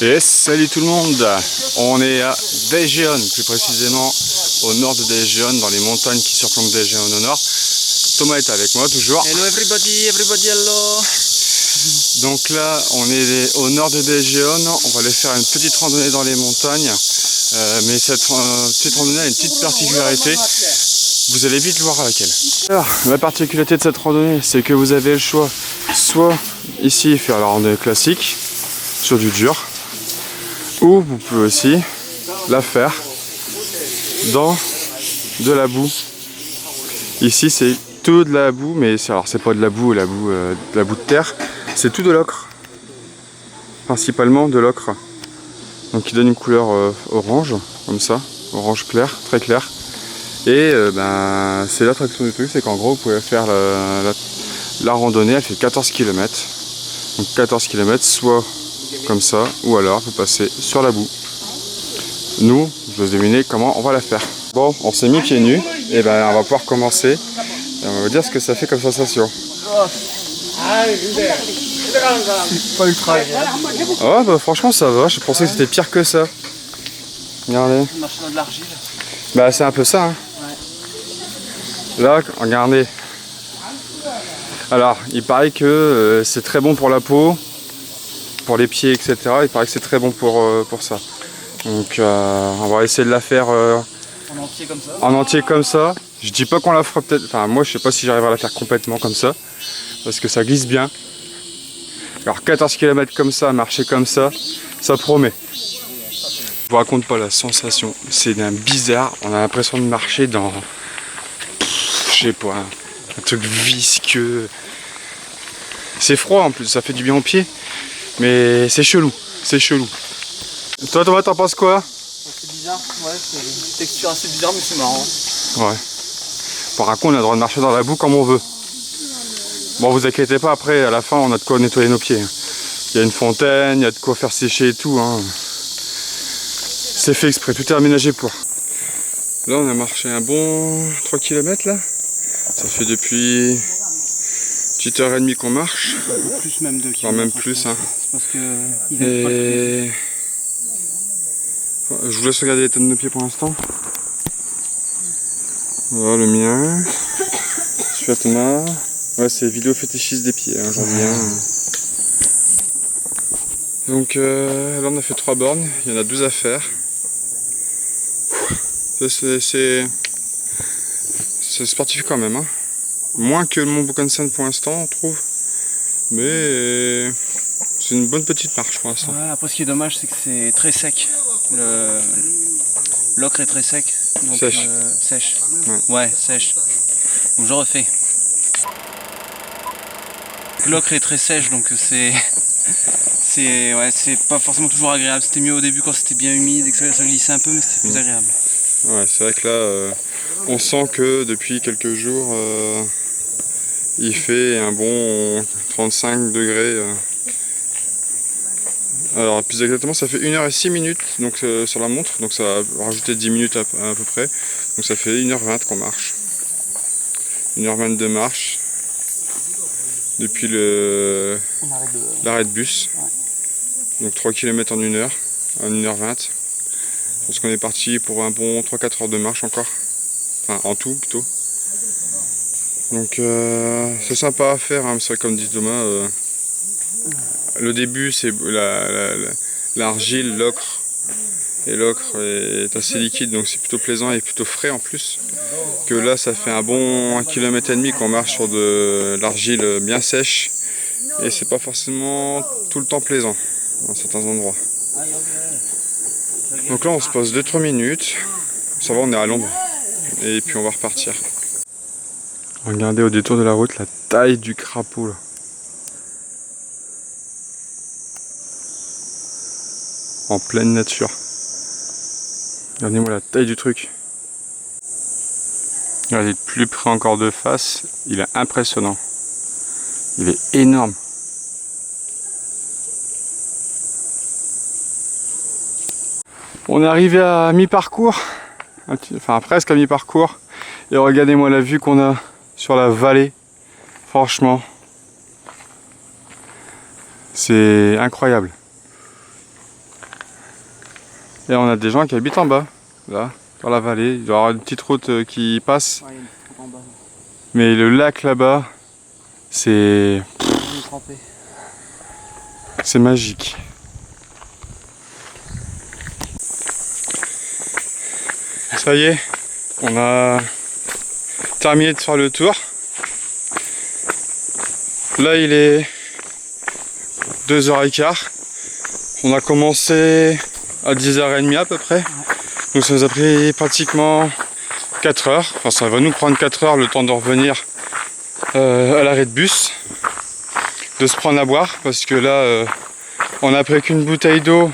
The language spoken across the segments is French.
Et salut tout le monde, on est à Daejeon, plus précisément au nord de Daejeon, dans les montagnes qui surplombent Daejeon au nord. Thomas est avec moi toujours. Hello everybody, hello. Donc là on est au nord de Daejeon, on va aller faire une petite randonnée dans les montagnes. Mais cette petite randonnée a une petite particularité, vous allez vite voir laquelle. Alors la particularité de cette randonnée, c'est que vous avez le choix, soit ici faire la randonnée classique, sur du dur, ou vous pouvez aussi la faire dans de la boue. Ici c'est tout de la boue, mais alors c'est pas de la boue, de la boue de terre, c'est tout de l'ocre, principalement de l'ocre, donc qui donne une couleur orange, comme ça, orange clair, très clair. Et c'est l'attraction du truc, c'est qu'en gros vous pouvez faire la randonnée, elle fait 14 km. Donc 14 km, soit comme ça, ou alors vous passez sur la boue. Nous, je vous deviner comment on va la faire. Bon, on s'est mis pieds nus, et on va pouvoir commencer. Et on va vous dire ce que ça fait comme sensation. Pas ultra agréable. Oh franchement ça va, je pensais que c'était pire que ça. Regardez. On marche dans de l'argile. C'est un peu ça. Hein. Ouais. Là, regardez. Alors, il paraît que c'est très bon pour la peau, pour les pieds, etc. Il paraît que c'est très bon pour ça. Donc, on va essayer de la faire En entier comme ça. En entier comme ça. Je dis pas qu'on la fera peut-être. Enfin, moi, je sais pas si j'arriverai à la faire complètement comme ça, parce que ça glisse bien. Alors, 14 km comme ça, marcher comme ça promet. Je vous raconte pas la sensation. C'est d'un bizarre. On a l'impression de marcher dans, je sais pas, un truc visqueux. C'est froid en plus, ça fait du bien aux pieds, mais c'est chelou, c'est chelou. Toi Thomas, t'en penses quoi? C'est bizarre, ouais, c'est une texture assez bizarre mais c'est marrant. Ouais. Par contre, on a le droit de marcher dans la boue comme on veut. Bon, vous inquiétez pas, après à la fin on a de quoi nettoyer nos pieds. Il y a une fontaine, il y a de quoi faire sécher et tout. Hein. C'est fait exprès, tout est aménagé pour. Là on a marché un bon 3 km là. Ça fait depuis 8h30 qu'on marche. Un peu plus même 2 km. Enfin, même plus. Hein. C'est parce que Et... je vous laisse regarder l'état de nos pieds pour l'instant. Voilà le mien. Je suis à Thomas. Ouais, c'est vidéo fétichiste des pieds hein, aujourd'hui. Hein. Donc là on a fait 3 bornes, il y en a 12 à faire. C'est sportif quand même. Hein. Moins que le Mont Bokkensen pour l'instant, on trouve. Mais c'est une bonne petite marche pour l'instant. Ouais, après ce qui est dommage c'est que c'est très sec. L'ocre est très sec. Donc, sèche. Sèche. Ouais, sèche. Donc je refais. L'ocre est très sèche donc c'est pas forcément toujours agréable. C'était mieux au début quand c'était bien humide et que ça glissait un peu, mais c'était plus agréable. Ouais, c'est vrai que là on sent que depuis quelques jours il fait un bon 35 degrés. Alors plus exactement ça fait 1h06 donc, sur la montre, donc ça va rajouter 10 minutes à peu près. Donc ça fait 1h20 qu'on marche. 1h20 de marche depuis l'arrêt de bus. Ouais. Donc 3 km en 1 heure, en 1h20. Je pense qu'on est parti pour un bon 3-4 heures de marche encore. Enfin en tout plutôt. Donc c'est sympa à faire, hein. C'est vrai comme dit Thomas. Le début c'est l'argile, l'ocre. Et l'ocre est assez liquide donc c'est plutôt plaisant et plutôt frais en plus. Que là ça fait un bon 1,5 km qu'on marche sur de l'argile bien sèche. Et c'est pas forcément tout le temps plaisant dans certains endroits. Donc là on se pose 2-3 minutes. Ça va, on est à l'ombre. Et puis on va repartir. Regardez au détour de la route la taille du crapaud là. En pleine nature. Regardez-moi la taille du truc. Regardez de plus près encore de face, il est impressionnant. Il est énorme. On est arrivé à mi-parcours, enfin presque à mi-parcours. Et regardez-moi la vue qu'on a sur la vallée. Franchement, c'est incroyable. Et on a des gens qui habitent en bas, là, dans la vallée. Il doit y avoir une petite route qui passe. Ouais, il y a une petite route en bas. Mais le lac là-bas, c'est magique. Ça y est, on a terminé de faire le tour. Là il est 2h15. On a commencé à 10h30 à peu près. Donc ça nous a pris pratiquement 4 heures. Enfin ça va nous prendre 4 heures le temps de revenir à l'arrêt de bus. De se prendre à boire parce que là on n'a pris qu'une bouteille d'eau.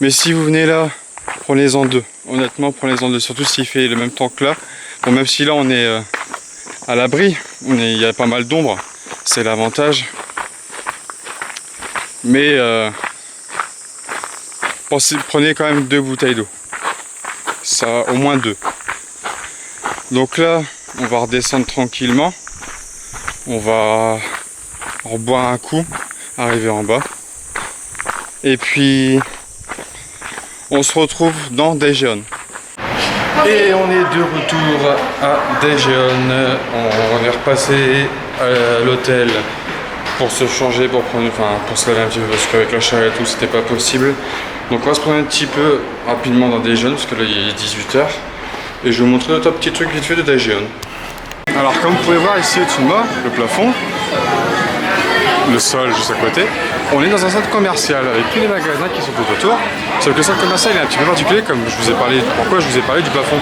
Mais si vous venez là, prenez-en 2. Honnêtement, prenez-en 2. Surtout s'il fait le même temps que là. Bon, même si là on est à l'abri, il y a pas mal d'ombre. C'est l'avantage. Mais prenez quand même 2 bouteilles d'eau. Ça, au moins 2. Donc là, on va redescendre tranquillement. On va reboire un coup, arriver en bas. Et puis, on se retrouve dans Daejeon. Et on est de retour à Daejeon. On est repassé à l'hôtel pour se changer, pour se laver un petit peu parce qu'avec la chaleur et tout c'était pas possible. Donc on va se prendre un petit peu rapidement dans Daejeon parce que là il est 18h. Et je vais vous montrer notre petit truc vite fait de Daejeon. Alors comme vous pouvez voir ici au-dessus de moi, le plafond, le sol juste à côté, on est dans un centre commercial avec tous les magasins qui sont tout autour. Sauf que le centre commercial est un petit peu particulier, comme je vous ai parlé. Pourquoi je vous ai parlé du plafond?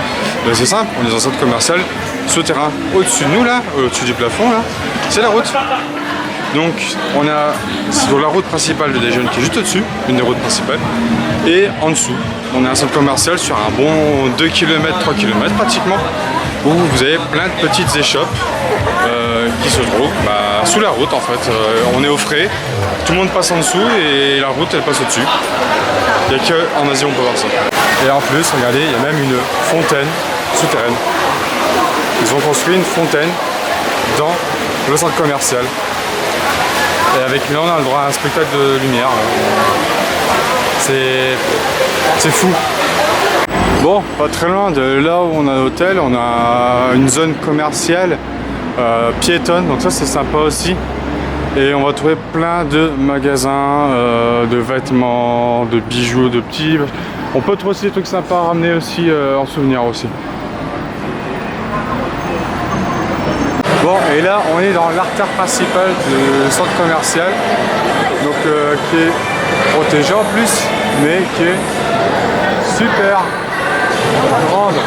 Ben, c'est simple, on est dans un centre commercial souterrain. Au-dessus de nous là, au-dessus du plafond là, c'est la route. Donc on a sur la route principale de Daejeon qui est juste au-dessus, une des routes principales. Et en dessous, on a un centre commercial sur un bon 2 km, 3 km pratiquement, où vous avez plein de petites échoppes qui se trouvent sous la route en fait. On est au frais, tout le monde passe en dessous et la route elle passe au-dessus. Il n'y a qu'en Asie on peut voir ça. Et en plus, regardez, il y a même une fontaine souterraine. Ils ont construit une fontaine dans le centre commercial. Et avec là on a le droit à un spectacle de lumière. C'est fou. Bon, pas très loin de là où on a l'hôtel, on a une zone commerciale piétonne, donc ça c'est sympa aussi. Et on va trouver plein de magasins de vêtements, de bijoux, de petits. On peut trouver aussi des trucs sympas à ramener aussi en souvenir aussi. Bon, et là on est dans l'artère principale du centre commercial, donc qui est protégé en plus, mais qui est super grande.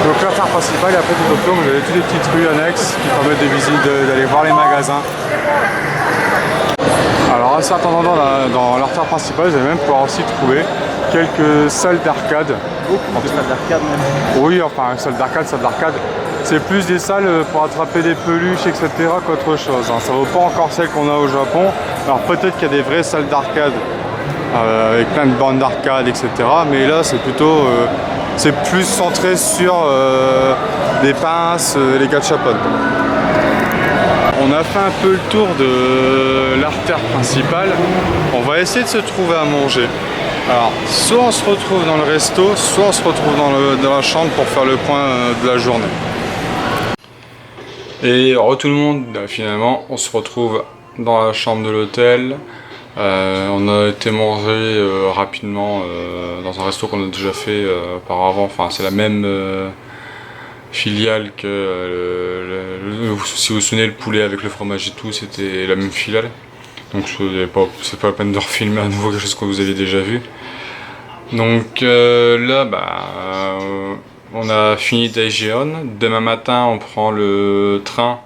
Donc l'artère principale et après tout autour vous avez toutes les petites rues annexes qui permettent de visiter, d'aller voir les magasins. Alors à certains endroits dans l'artère principale vous allez même pouvoir aussi trouver quelques salles d'arcade. Beaucoup de salles d'arcade même. Oui, enfin salles d'arcade. C'est plus des salles pour attraper des peluches, etc. qu'autre chose. Ça vaut pas encore celles qu'on a au Japon. Alors peut-être qu'il y a des vraies salles d'arcade avec plein de bandes d'arcade, etc. Mais là c'est plutôt... c'est plus centré sur les pinces, les gachapon. On a fait un peu le tour de l'artère principale. On va essayer de se trouver à manger. Alors, soit on se retrouve dans le resto, soit on se retrouve dans la chambre pour faire le point de la journée. Et tout le monde, finalement, on se retrouve dans la chambre de l'hôtel. On a été manger rapidement dans un resto qu'on a déjà fait auparavant. Enfin, c'est la même filiale que si vous vous souvenez, le poulet avec le fromage et tout, c'était la même filiale. Donc c'est pas la peine de refilmer à nouveau quelque chose que vous avez déjà vu. Donc là, on a fini Daejeon. Demain matin, on prend le train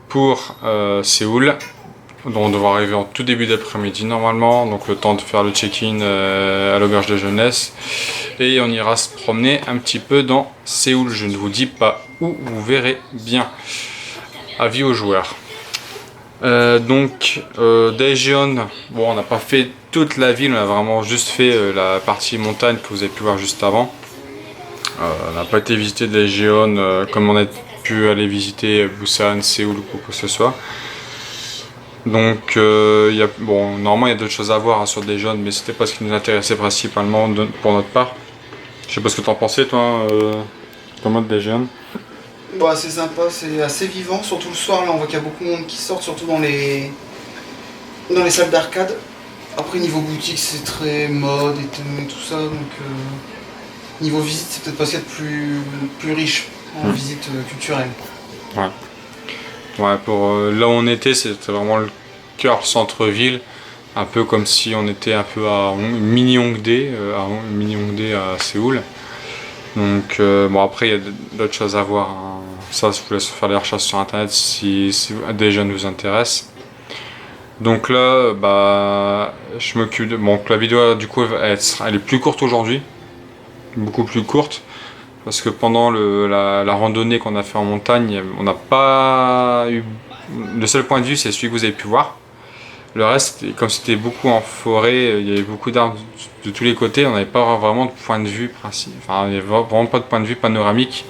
pour Séoul. Donc on devra arriver en tout début d'après-midi normalement, donc le temps de faire le check-in à l'auberge de jeunesse. Et on ira se promener un petit peu dans Séoul, je ne vous dis pas où, vous verrez bien. Avis aux joueurs. Daejeon, bon on n'a pas fait toute la ville, on a vraiment juste fait la partie montagne que vous avez pu voir juste avant. On n'a pas été visiter Daejeon comme on a pu aller visiter Busan, Séoul ou quoi que ce soit. Donc, bon, normalement il y a d'autres choses à voir hein, sur des jeunes, mais c'était pas ce qui nous intéressait principalement pour notre part. Je sais pas ce que t'en pensais toi, ton mode des jeunes. Bah, c'est sympa, c'est assez vivant, surtout le soir. Là, on voit qu'il y a beaucoup de monde qui sort, surtout dans les salles d'arcade. Après, niveau boutique, c'est très mode et tout ça. Donc, niveau visite, c'est peut-être parce qu'il y a de plus riche en visite culturelle. Ouais. Ouais, pour là où on était, c'était vraiment le cœur centre-ville, un peu comme si on était un peu à mini Hongdae, à Séoul. Donc bon après il y a d'autres choses à voir. Hein. Ça, je vous laisse faire des recherches sur internet si des jeunes vous intéressent. Donc là, bah, je m'occupe de. Bon, la vidéo du coup elle est plus courte aujourd'hui, beaucoup plus courte. Parce que pendant la randonnée qu'on a fait en montagne, on n'a pas eu... Le seul point de vue, c'est celui que vous avez pu voir. Le reste, comme c'était beaucoup en forêt, il y avait beaucoup d'arbres de tous les côtés, on n'avait pas vraiment de point de vue principal. Enfin, il n'y avait vraiment pas de point de vue panoramique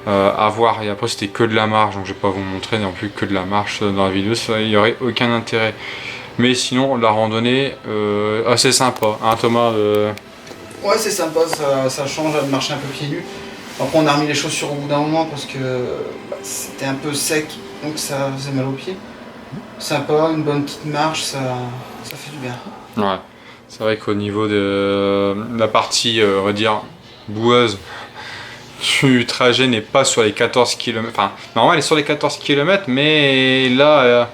à voir. Et après, c'était que de la marche, donc je ne vais pas vous montrer non plus que de la marche dans la vidéo, il n'y aurait aucun intérêt. Mais sinon, la randonnée, assez sympa. Hein, Thomas Ouais, c'est sympa, ça change de marcher un peu pieds nus. Après, on a remis les chaussures au bout d'un moment parce que c'était un peu sec, donc ça faisait mal aux pieds. Sympa, une bonne petite marche, ça fait du bien. Ouais, c'est vrai qu'au niveau de la partie, on va dire, boueuse du trajet n'est pas sur les 14 km. Enfin, normalement elle est sur les 14 km, mais là,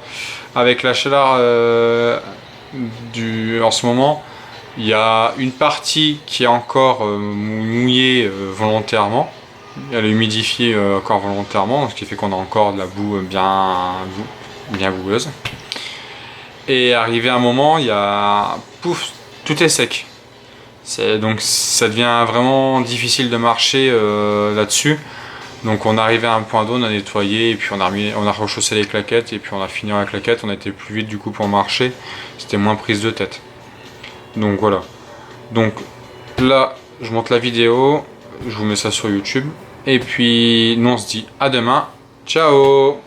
avec la chaleur en ce moment, il y a une partie qui est encore mouillée volontairement. Elle est humidifiée encore volontairement, ce qui fait qu'on a encore de la boue bien boueuse. Et arrivé à un moment, il y a pouf, tout est sec. Donc ça devient vraiment difficile de marcher là-dessus. Donc on est arrivé à un point d'eau, on a nettoyé et puis on a rechaussé les claquettes et puis on a fini la claquette. On a été plus vite du coup pour marcher. C'était moins prise de tête. Donc voilà. Donc là, je monte la vidéo, je vous mets ça sur YouTube. Et puis nous on se dit à demain. Ciao!